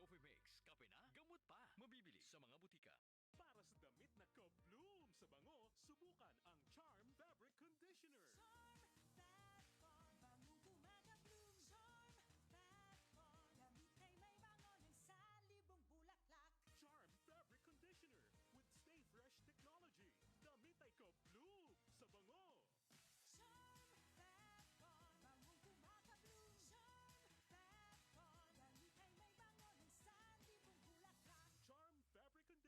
Coffee mix, kape na, gamot pa. Mabibili sa mga butika. Para sa damit na ka-bloom sa bango, subukan ang Charm Fabric Conditioner. Charm Fabric Conditioner with Stay Fresh technology. Damit ay ka-bloom sa bango. Charm Fabric Conditioner, manufactured by ACS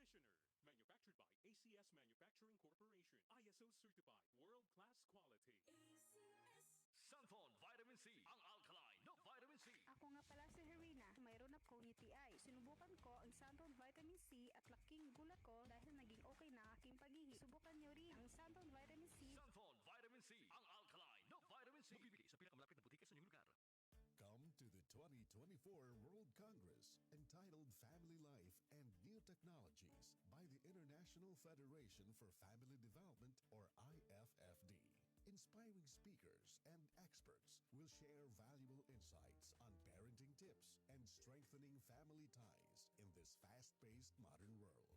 Manufacturing Corporation, ISO certified, world-class quality. Sunfone Vitamin C, ang alkaline na vitamin C. Ako nga pala si Herina, mayroon akong UTI. Sinubukan ko ang Santon Vitamin C at laking gulat ko dahil naging okay na aking paghihi. Subukan niyo rin ang Santon Vitamin C. Sunfone Vitamin C, ang alkaline na vitamin C. Mabibili sa pinakamalapit na butika sa inyong lugar. Come to the 2024 World Congress entitled Family Life and New Technologies by the International Federation for Family Development, or IFFD. Inspiring speakers and experts will share valuable insights on parenting tips and strengthening family ties in this fast-paced modern world.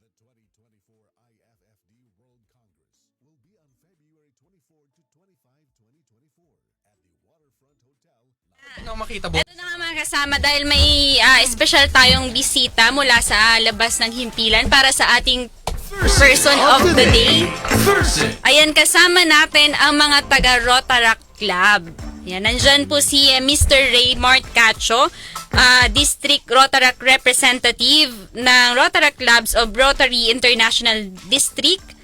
The 2024 IFFD World Congress will be on February 24 to 25, 2024 at the Waterfront Hotel. Ito na nga mga kasama dahil may special tayong bisita mula sa labas ng himpilan para sa ating person of the day. Ayan, kasama natin ang mga taga Rotaract Club. Ayan, nandyan po si Mr. Ray Martcacho, District Rotaract Representative ng Rotaract Clubs of Rotary International District.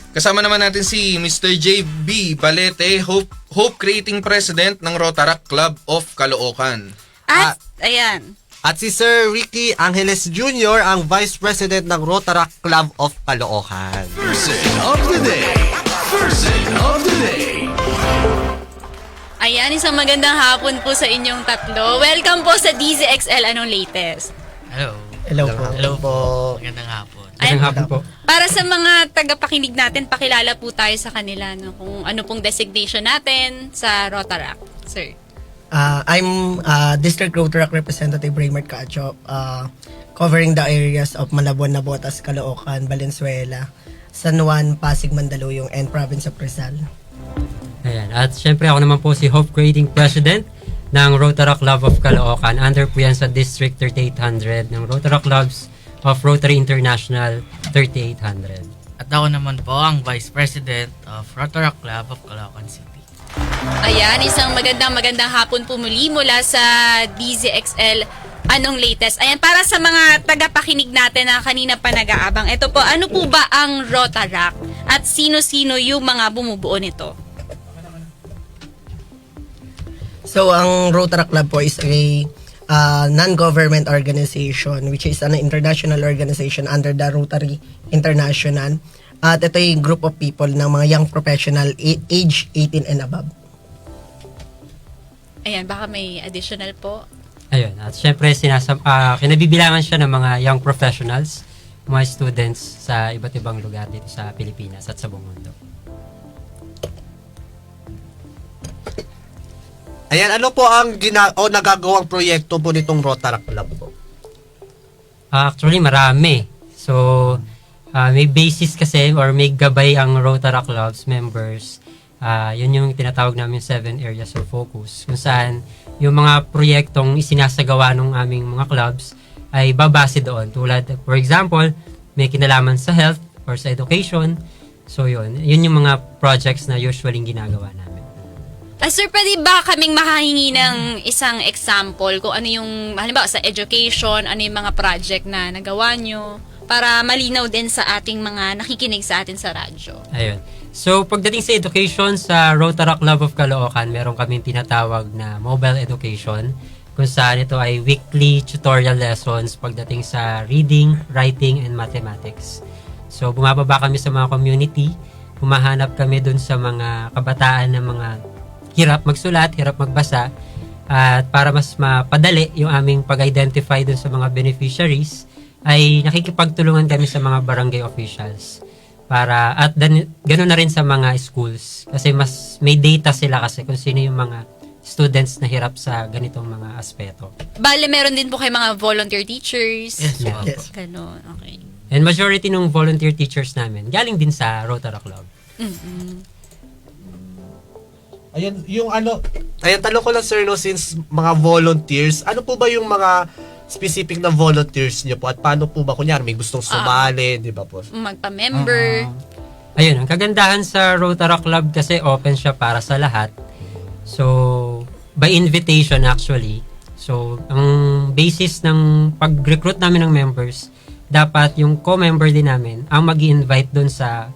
Kasama naman natin si Mr. J.B. Balete, Hope Creating President ng Rotaract Club of Caloocan. At, ayan. At si Sir Ricky Angeles Jr., ang Vice President ng Rotaract Club of Caloocan. Person of the day. Person of the day. Ayan, isang magandang hapon po sa inyong tatlo. Welcome po sa DZXL. Anong latest? Hello. Hello po. Hello po. Magandang hapon. Magandang hapon po. Para sa mga tagapakinig natin, pakilala po tayo sa kanila, no, kung ano pong designation natin sa Rotaract. Sir. I'm District Rotaract Representative Raymond Cacho, covering the areas of Malabon, Nabotas, Caloocan, Valenzuela, San Juan, Pasig, Mandaluyong, and Province of Rizal. Ayan. At syempre ako naman po si Hope Creating President ng Rotaract Club of Caloocan, under po yan sa District 3800 ng Rotaract Clubs of Rotary International 3800. At ako naman po ang Vice President of Rotaract Club of Caloocan City. Ayan, isang magandang hapon po muli mula sa DZXL. Anong latest? Ayan, para sa mga tagapakinig natin na kanina pa nag-aabang, ito po, ano po ba ang Rotaract? At sino-sino yung mga bumubuo nito? So, ang Rotaract Club po is a non-government organization, which is an international organization under the Rotary International. At ito ay group of people ng mga young professional age 18 and above. Ayan, baka may additional po. Ayun. At syempre kinabibilangan siya ng mga young professionals, mga students sa iba't ibang lugar dito sa Pilipinas at sa buong mundo. Ayan, ano po ang nagagawang proyekto po nitong Rotaract Club po? Actually, marami. So, may basis kasi or may gabay ang Rotaract Clubs members. Yun yung tinatawag namin 7 areas of focus, kung saan yung mga proyektong isinasagawa ng aming mga clubs ay babase doon. Tulad, for example, may kinalaman sa health or sa education. So yun yung mga projects na usually ginagawa namin. Sir, pwede ba kaming makahingi ng isang example kung ano yung, halimbawa sa education, ano yung mga project na nagawa nyo para malinaw din sa ating mga nakikinig sa atin sa radyo? Ayun. So, pagdating sa education, sa Rotaract Club of Caloocan, meron kaming tinatawag na mobile education, kung saan ito ay weekly tutorial lessons pagdating sa reading, writing, and mathematics. So, bumababa kami sa mga community, humahanap kami dun sa mga kabataan na mga hirap magsulat, hirap magbasa, at para mas mapadali yung aming pag-identify dun sa mga beneficiaries, ay nakikipagtulungan kami sa mga barangay officials. Gano'n na rin sa mga schools. Kasi mas may data sila kasi kung sino yung mga students na hirap sa ganitong mga aspeto. Bale, meron din po kayo mga volunteer teachers. Yes, Yeah. opo. Yes. Ganon, okay. And majority ng volunteer teachers namin, galing din sa Rotaract Club. Ayan, yung ano, ayan, tanong ko lang sir, no, since mga volunteers, ano po ba yung mga specific na volunteers niyo po at paano po ba, kunyari, may gustong sumali, di ba po? Magpa-member. Ayun, ang kagandahan sa Rotaract Club kasi open siya para sa lahat. So, by invitation actually. So, ang basis ng pag-recruit namin ng members, dapat yung co-member din namin ang mag-invite dun sa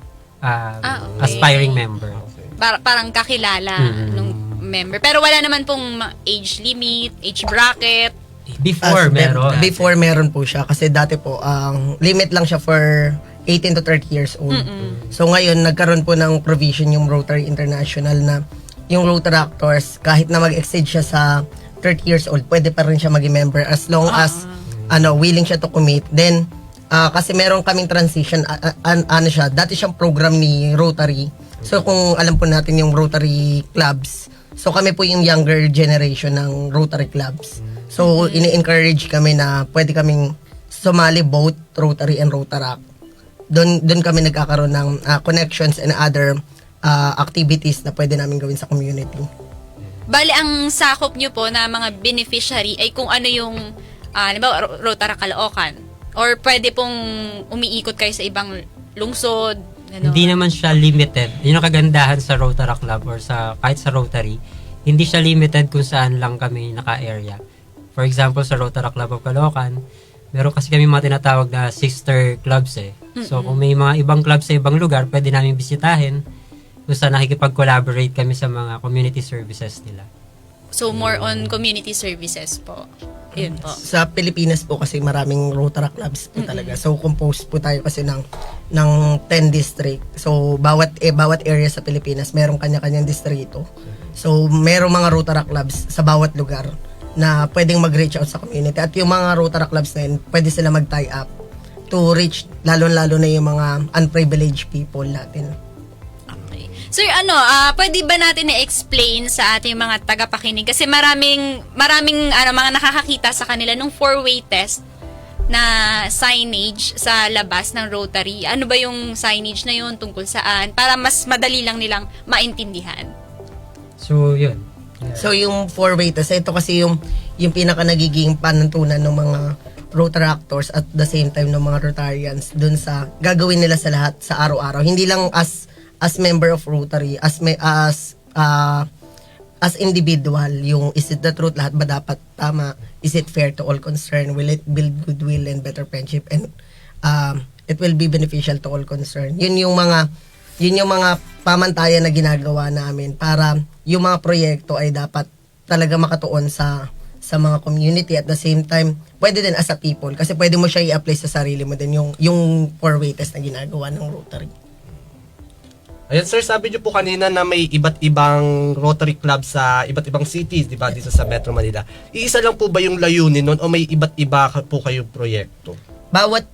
Okay. aspiring member. Parang kakilala nung member. Pero wala naman pong age limit, age bracket. Before meron. Before meron po siya kasi dati po ang limit lang siya for 18 to 30 years old. So ngayon nagkaroon po ng provision yung Rotary International na yung Rotaractors kahit na mag-exceed siya sa 30 years old, pwede pa rin siya maging member as long as willing siya to commit. Then kasi meron kaming transition ano siya, dati siyang program ni Rotary. So kung alam po natin yung Rotary clubs, so kami po yung younger generation ng Rotary clubs. So ini-encourage kami na pwede kaming sumali both Rotary and Rotaract. Doon kami nagkakaroon ng connections and other activities na pwede namin gawin sa community. Bale, ang sakop nyo po na mga beneficiary ay kung ano yung, halimbawa, Rotaract Caloocan. Or pwede pong umiikot kayo sa ibang lungsod. Ano? Hindi naman siya limited. Yun ang kagandahan sa Rotaract Club or sa kahit sa Rotary. Hindi siya limited kung saan lang kami naka-area. For example, sa Rotaract Club of Caloocan, meron kasi kami mga tinatawag na sister clubs eh. So kung may mga ibang clubs sa ibang lugar, pwede namin bisitahin kung saan nakikipag-collaborate kami sa mga community services nila. So, more on community services po. Yun po. Sa Pilipinas po kasi maraming Rotaract clubs po talaga. So composed po tayo kasi ng 10 district. So bawat area sa Pilipinas merong kanya-kanyang distrito. So merong mga Rotaract clubs sa bawat lugar na pwedeng mag-reach out sa community. At yung mga Rotaract clubs na yun, pwede sila mag-tie up to reach lalo-lalo na yung mga unprivileged people natin. Okay. Sir, pwede ba natin i-explain sa ating mga tagapakinig? Kasi maraming mga nakakakita sa kanila nung 4-way test na signage sa labas ng Rotary. Ano ba yung signage na yun? Tungkol saan? Para mas madali lang nilang maintindihan. So, yun. So yung 4-way test, ito kasi yung pinaka nagiging panuntunan ng mga Rotaractors at the same time ng mga Rotarians dun sa gagawin nila sa lahat sa araw-araw. Hindi lang as member of Rotary, as individual, yung is it the truth, lahat ba dapat tama, is it fair to all concerned, will it build goodwill and better friendship, and it will be beneficial to all concerned. Yun yung mga pamantayan na ginagawa namin para yung mga proyekto ay dapat talaga makatuon sa mga community. At the same time, pwede din as a people kasi pwede mo siya i-apply sa sarili mo din yung 4-way test na ginagawa ng Rotary. Ayan sir, sabi niyo po kanina na may iba't ibang Rotary Club sa iba't ibang cities, di ba, dito sa Metro Manila. Iisa lang po ba yung layunin nun o may iba't iba po kayong proyekto? Bawat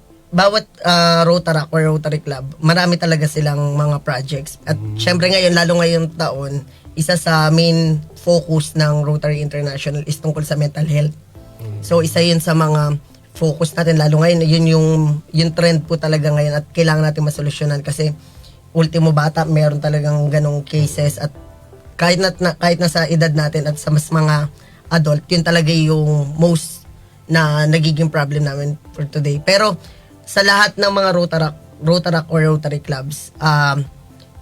Rotaract or Rotary Club, marami talaga silang mga projects. At syempre ngayon, lalo ngayong taon, isa sa main focus ng Rotary International is tungkol sa mental health. So isa yun sa mga focus natin, lalo ngayon, yun yung trend po talaga ngayon at kailangan natin masolusyonan kasi ultimo bata, meron talagang ganong cases at kahit na sa edad natin at sa mas mga adult, yun talaga yung most na nagiging problem namin for today. Pero sa lahat ng mga Rotaract or Rotary clubs,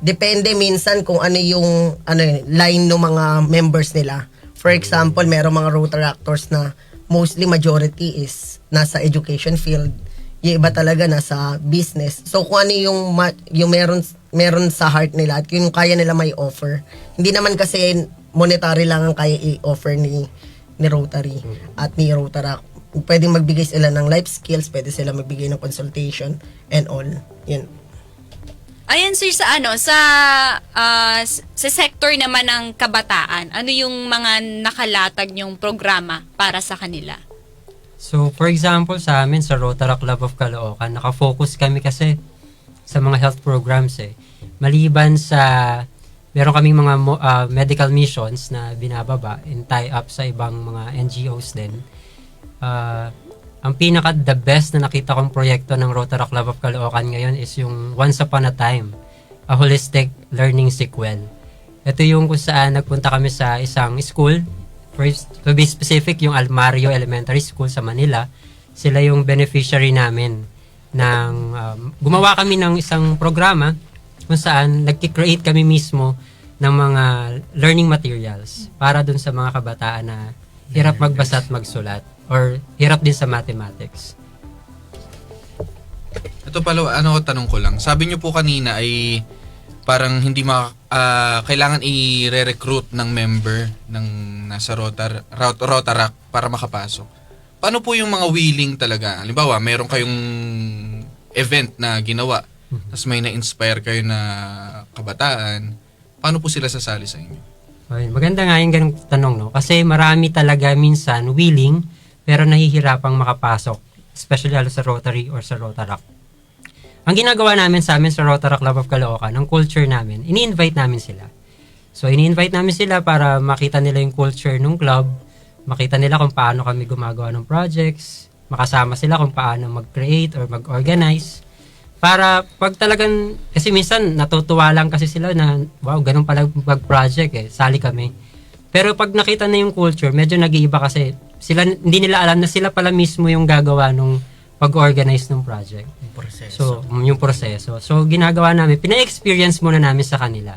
depende minsan kung ano yung line ng mga members nila. For example, merong mga Rotaractors na mostly majority is nasa education field. Yung iba talaga nasa business. So kung ano yung meron sa heart nila at yung kaya nila may offer. Hindi naman kasi monetary lang ang kaya i-offer ni Rotary at ni Rotaract. Pwedeng magbigay sila ng life skills, pwede sila magbigay ng consultation and all. Yun. Ayan sir, sa sector naman ng kabataan, ano yung mga nakalatag nyong programa para sa kanila? So, for example, sa amin, sa Rotaract Club of Caloocan, nakafocus kami kasi sa mga health programs eh. Maliban sa meron kaming mga medical missions na binababa in tie-up sa ibang mga NGOs din. Ang the best na nakita kong proyekto ng Rotaract Club of Caloocan ngayon is yung Once Upon a Time, a holistic learning sequel. Ito yung kung saan nagpunta kami sa isang school, to be specific, yung Almario Elementary School sa Manila. Sila yung beneficiary namin ng gumawa kami ng isang programa kung saan nagki-create kami mismo ng mga learning materials para dun sa mga kabataan na hirap magbasa at magsulat or hirap din sa mathematics. Ito pala, tanong ko lang. Sabi niyo po kanina ay parang hindi kailangan i-recruit ng member ng nasa Rotaract para makapasok. Paano po yung mga willing talaga? Halimbawa, meron kayong event na ginawa, tapos may na-inspire kayo na kabataan, paano po sila sasali sa inyo? Okay, maganda nga yung ganung tanong, no? Kasi marami talaga minsan willing, pero nahihirapang makapasok, especially sa Rotary or sa Rotaract. Ang ginagawa namin sa amin sa Rotaract Club of Caloocan, ang culture namin, ini-invite namin sila. So, ini-invite namin sila para makita nila yung culture ng club, makita nila kung paano kami gumagawa ng projects, makasama sila kung paano mag-create or mag-organize. Para pag talagang, kasi minsan natutuwa lang kasi sila na, wow, ganun pala mag-project sali kami. Pero pag nakita na yung culture, medyo nag-iiba kasi sila, hindi nila alam na sila pala mismo yung gagawa nung pag-organize ng project. Yung proseso. So, ginagawa namin, pina-experience muna namin sa kanila.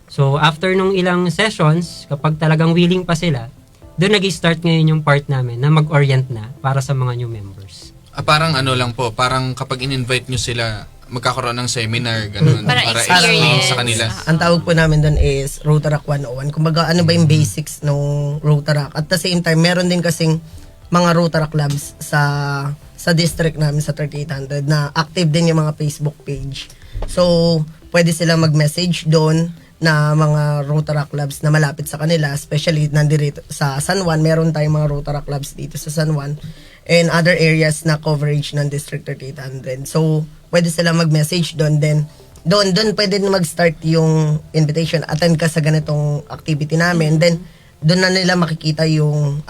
So, after nung ilang sessions, kapag talagang willing pa sila, doon nag-start ngayon yung part namin na mag-orient na para sa mga new members. Parang lang po, parang kapag in-invite nyo sila, magkakaroon ng seminar, ganun, para experience sa kanila. Ang tawag po namin doon is Rotaract 101. Kumbaga, ano ba yung basics ng Rotaract? At the same time, meron din kasing mga Rotaract clubs sa district namin sa 3800 na active din yung mga Facebook page. So, pwede sila mag-message doon na mga Rotaract clubs na malapit sa kanila, especially nandito sa San Juan. Meron tayong mga Rotaract clubs dito sa San Juan and other areas na coverage ng District 3800. So, pwede sila mag-message doon. Then, doon pwede na mag-start yung invitation. Attend ka sa ganitong activity namin. Then, doon na nila makikita yung,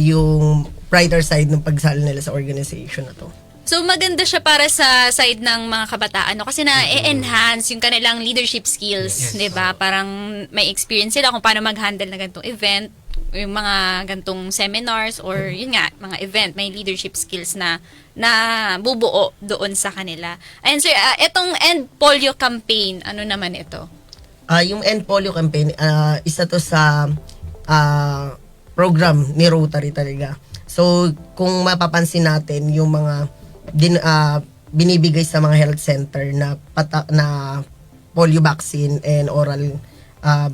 yung brighter side ng pagsali nila sa organization na to. So, maganda siya para sa side ng mga kabataan, no? Kasi na-enhance yung kanilang leadership skills, di ba? Parang may experience sila kung paano mag-handle na ganitong event, yung mga ganitong seminars, or yun nga, mga event, may leadership skills na bubuo doon sa kanila. Ayun, sir, etong End Polio Campaign, ano naman ito? Yung End Polio Campaign, isa to sa program ni Rotary talaga. So, kung mapapansin natin, yung mga binibigay sa mga health center na polio vaccine and oral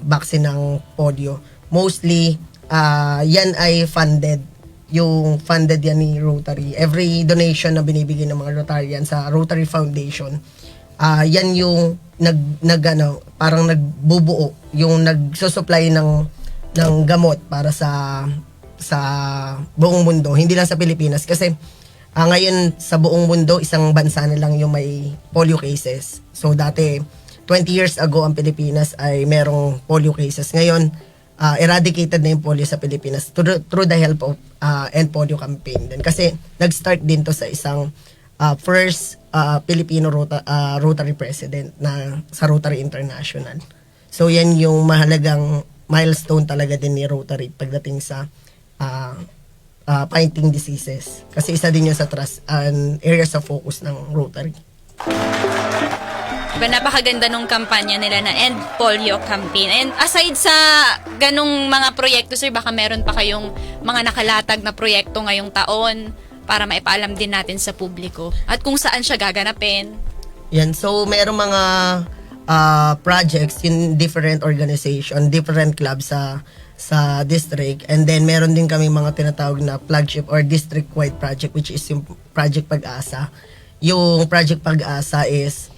vaccine ng polio, mostly, yan ay funded. Yung funded yan ni Rotary. Every donation na binibigay ng mga Rotarian sa Rotary Foundation, yan yung parang nagbubuo, yung nagsusupply ng gamot para sa buong mundo, hindi lang sa Pilipinas. Kasi ngayon sa buong mundo, isang bansa na lang yung may polio cases. So dati, 20 years ago, ang Pilipinas ay merong polio cases. Ngayon, eradicated na yung polio sa Pilipinas through the help of End Polio Campaign. Then, kasi nag-start din to sa isang first Filipino Rotary President na sa Rotary International. So yan yung mahalagang milestone talaga din ni Rotary pagdating sa fighting diseases. Kasi isa din yun sa trust and areas of focus ng Rotary. Diba, napakaganda nung kampanya nila na End Polio Campaign. And aside sa ganung mga proyekto, sir, baka meron pa kayong mga nakalatag na proyekto ngayong taon para maipaalam din natin sa publiko at kung saan siya gaganapin. Yan, so merong mga projects in different organization, different clubs sa district, and then meron din kami mga tinatawag na flagship or district-wide project, which is yung Project Pag-asa. Yung Project Pag-asa is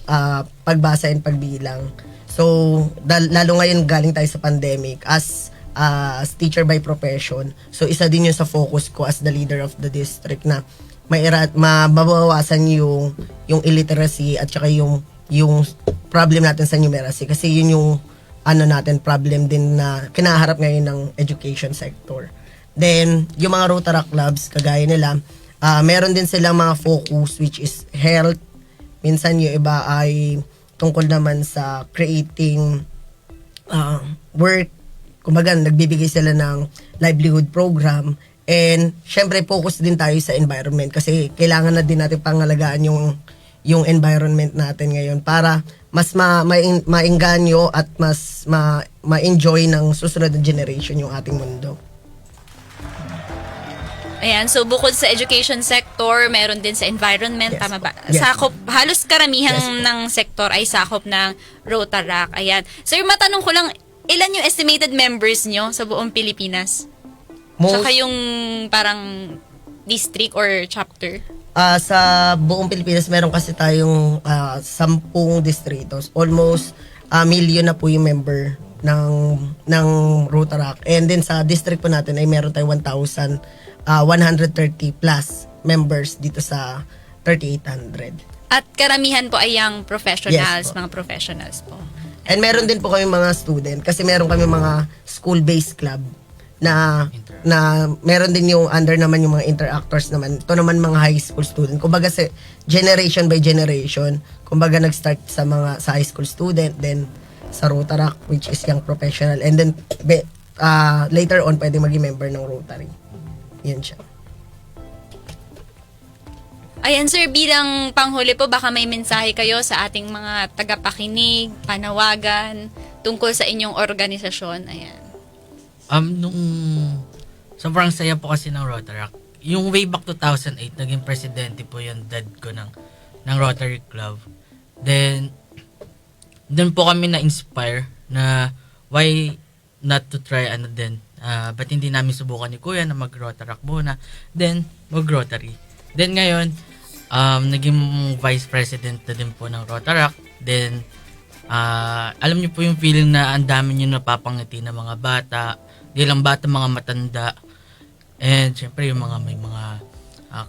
pagbasa and pagbilang. So, lalo ngayon galing tayo sa pandemic as teacher by profession. So, isa din yun sa focus ko as the leader of the district na mababawasan yung illiteracy at saka yung problem natin sa numeracy. Kasi yun yung natin problem din na kinaharap ngayon ng education sector. Then yung mga Rotaract clubs kagaya nila, meron din silang mga focus which is health. Minsan yung iba ay tungkol naman sa creating work. Kumbaga, nagbibigay sila ng livelihood program. And syempre, focus din tayo sa environment kasi kailangan na din natin pangalagaan yung environment natin ngayon para mas maingganyo at mas ma-enjoy ng susunod na generation yung ating mundo. Ayan, so bukod sa education sector, meron din sa environment, Yes, tama ba? yes. Sakop, halos karamihan Yes, ng sektor ay sakop ng Rotaract. Ayan. Sir, matanong ko lang, ilan yung estimated members nyo sa buong Pilipinas? Tsaka yung parang district or chapter? Sa buong Pilipinas, meron kasi tayong 10 distritos. Almost million na po yung member ng Rotaract. And then sa district po natin ay meron tayong 1,130 plus members dito sa 3,800. At karamihan po ay yung professionals, Yes po. mga professionals po. And meron din po kami mga student kasi meron kami mga school-based club na meron din yung under naman yung mga interactors naman. Ito naman mga high school student. Kumbaga sa generation by generation, kumbaga nag-start sa high school student, then sa Rotaract which is young professional, and then later on pwede maging member ng Rotary. Yan siya. Ayan sir, bilang panghuli po, baka may mensahe kayo sa ating mga tagapakinig, panawagan, tungkol sa inyong organisasyon. Ayan. Sobrang saya po kasi ng Rotaract. Yung way back 2008, naging presidente po yung dad ko ng Rotary Club. Then po kami na-inspire na why not to try ba't hindi namin subukan ni Kuya na mag-Rotaract muna, then mag-Rotary. Then ngayon, naging vice president na din po ng Rotaract. Then, alam niyo po yung feeling na ang dami niyo napapangiti na mga bata, di lang bata, mga matanda. And syempre yung mga may mga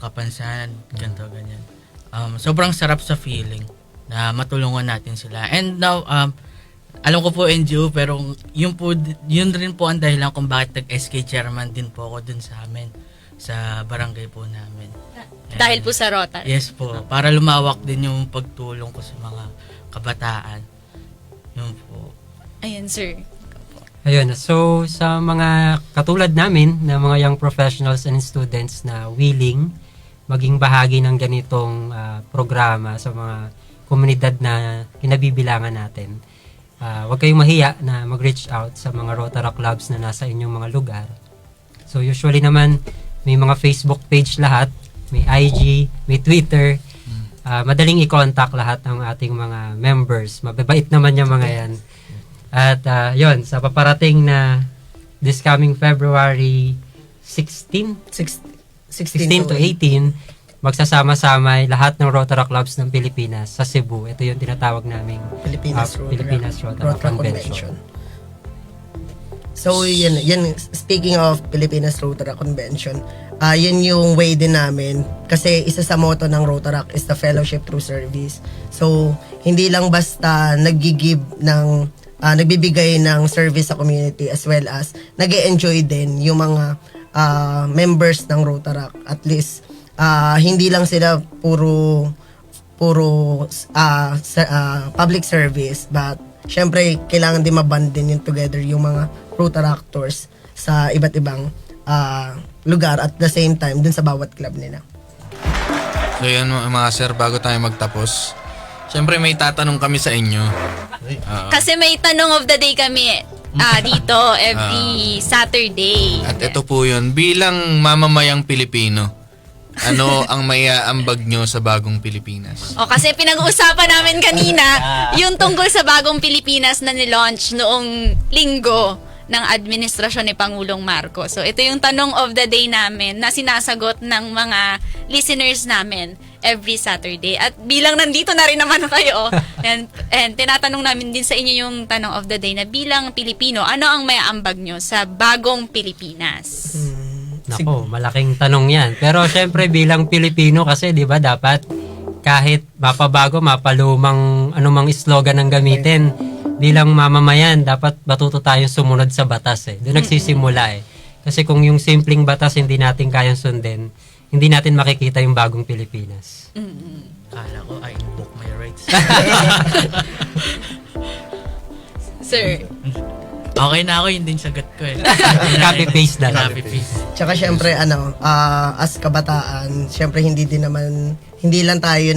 kapansanan, ganito, ganyan. Sobrang sarap sa feeling na matulungan natin sila. And now, alam ko po NGO, pero yun rin po ang dahilan kung bakit nag-SK chairman din po ako dun sa amin, sa barangay po namin. Dahil po sa Rotary? Yes po, para lumawak din yung pagtulong ko sa mga kabataan. Yun po. Ayan sir. Ayun, so sa mga katulad namin na mga young professionals and students na willing maging bahagi ng ganitong programa sa mga komunidad na kinabibilangan natin, huwag kayong mahiya na mag-reach out sa mga Rotaract clubs na nasa inyong mga lugar. So usually naman may mga Facebook page lahat, may IG, may Twitter. Madaling i-contact lahat ng ating mga members. Mababait naman yung mga yan. At yon, sa paparating na this coming February 16 to 18, magsasama-sama lahat ng Rotaract clubs ng Pilipinas sa Cebu. Ito yung tinatawag naming Pilipinas Rotaract Convention. So, yan, speaking of Pilipinas Rotaract Convention, yun yung way din namin. Kasi isa sa motto ng Rotaract is the fellowship through service. So, hindi lang basta nagbibigay ng service sa community as well as nag-e-enjoy din yung mga members ng Rotaract. At least, hindi lang sila puro public service, but syempre, kailangan din maband din yung together yung mga Rotaractors sa iba't ibang lugar at the same time dun sa bawat club nila. So yun mga sir, bago tayo magtapos, syempre may tatanong kami sa inyo. Kasi may tanong of the day kami dito every Saturday. At ito po yun, bilang mamamayang Pilipino, ano ang maiaambag nyo sa bagong Pilipinas? Kasi pinag-uusapan namin kanina yung tungkol sa bagong Pilipinas na nilaunch noong linggo ng administrasyon ni Pangulong Marcos. So ito yung tanong of the day namin na sinasagot ng mga listeners namin every Saturday. At bilang nandito na rin naman kayo, and tinatanong namin din sa inyo yung tanong of the day na bilang Pilipino, ano ang maiaambag nyo sa bagong Pilipinas? Nako, malaking tanong yan. Pero syempre bilang Pilipino kasi, di ba, dapat kahit mapabago, mapalumang anumang slogan ang gamitin, bilang mamamayan, dapat matuto tayong sumunod sa batas eh. Doon nagsisimula eh. Kasi kung yung simpleng batas hindi natin kayang sundin, hindi natin makikita yung bagong Pilipinas. Kala ko, I invoke my rights. Sir. Okay na ako, yun din sagot ko eh. Copy-paste na. Copy-paste. Tsaka syempre as kabataan, syempre hindi lang tayo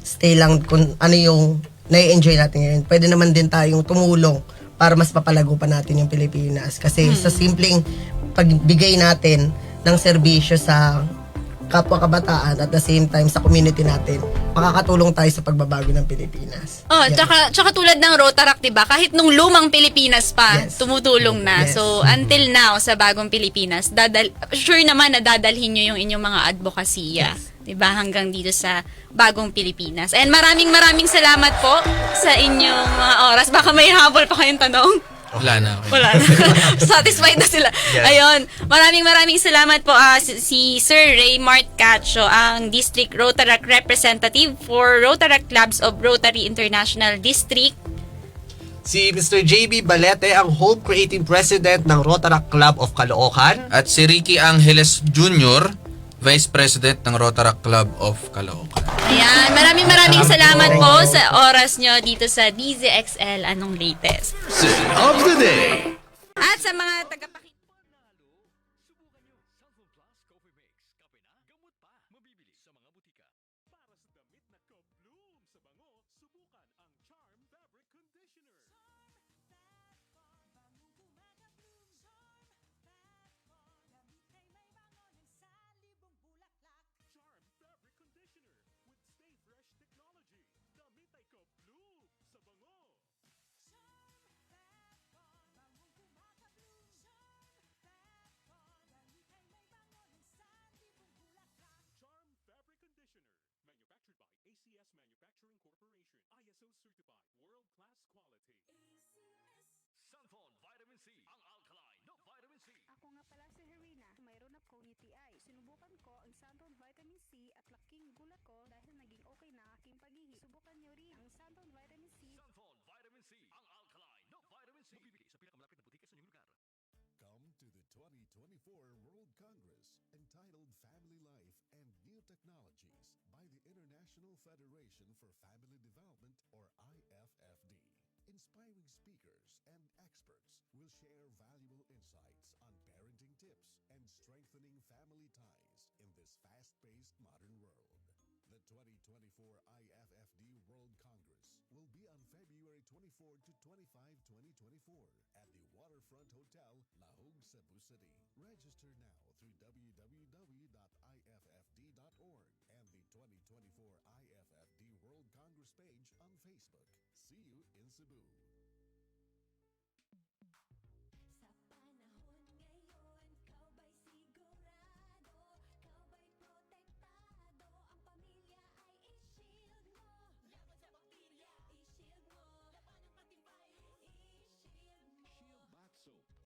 stay lang kung ano yung nai-enjoy natin ngayon. Pwede naman din tayong tumulong para mas papalago pa natin yung Pilipinas. Kasi sa simpleng pagbigay natin ng serbisyo sa kapwa kabataan at the same time sa community natin, makakatulong tayo sa pagbabago ng Pilipinas. Oh, Yan. tsaka tulad ng Rotaract, 'di ba? Kahit nung lumang Pilipinas pa, Yes. tumutulong na. Yes. So, until now sa bagong Pilipinas, sure naman na dadalhin niyo yung inyong mga advokasya, 'di ba? Hanggang dito sa bagong Pilipinas. And maraming salamat po sa inyong mga oras. Baka may habol pa kayong tanong. Wala na. Okay. Wala na. Satisfied na sila. Yes. Ayun. Maraming salamat po si Sir Raymart Cacho, ang District Rotaract Representative for Rotaract Clubs of Rotary International District. Si Mr. JB Balete, ang Home Creating President ng Rotaract Club of Caloocan. At si Ricky Angeles Jr., Vice President ng Rotaract Club of Caloocan. Ayan. Maraming salamat po sa oras nyo dito sa DZXL. Anong latest? Of the day. At sa mga tagapakinig. Para sa damit na ka-bloom sa bango, subukan ang Charm Fabric Conditioner. Charm Fabric Conditioner with Stay Fresh technology. Damit ay ka-bloom sa bango. Charm Fabric Conditioner, manufactured by ACS Manufacturing Corporation, ISO certified, world-class quality. Sunfone Vitamin C. Ang alkaline na vitamin C. Ako nga pala si Herina, mayroon ako UTI. Sinubukan ko ang Santon Vitamin C at laking gulat ko dahil naging okay na aking paghihi. Subukan niyo rin ang Santon Vitamin C. Sunfone Vitamin C. Ang alkaline na vitamin C. Mabibili sa pinakamalapit na butika sa inyong lugar. Come to the 2024 World Congress entitled Family Life and New Technologies by the International Federation for Family Development, or IFFD. Inspiring speakers and experts will share valuable insights on parenting tips and strengthening family ties in this fast-paced modern world. The 2024 IFFD World Congress will be on February 24 to 25, 2024 at the Waterfront Hotel, Lahog, Cebu City. Register now through www.iffd.org and the 2024 IFFD World Congress page on Facebook. See you in Cebu.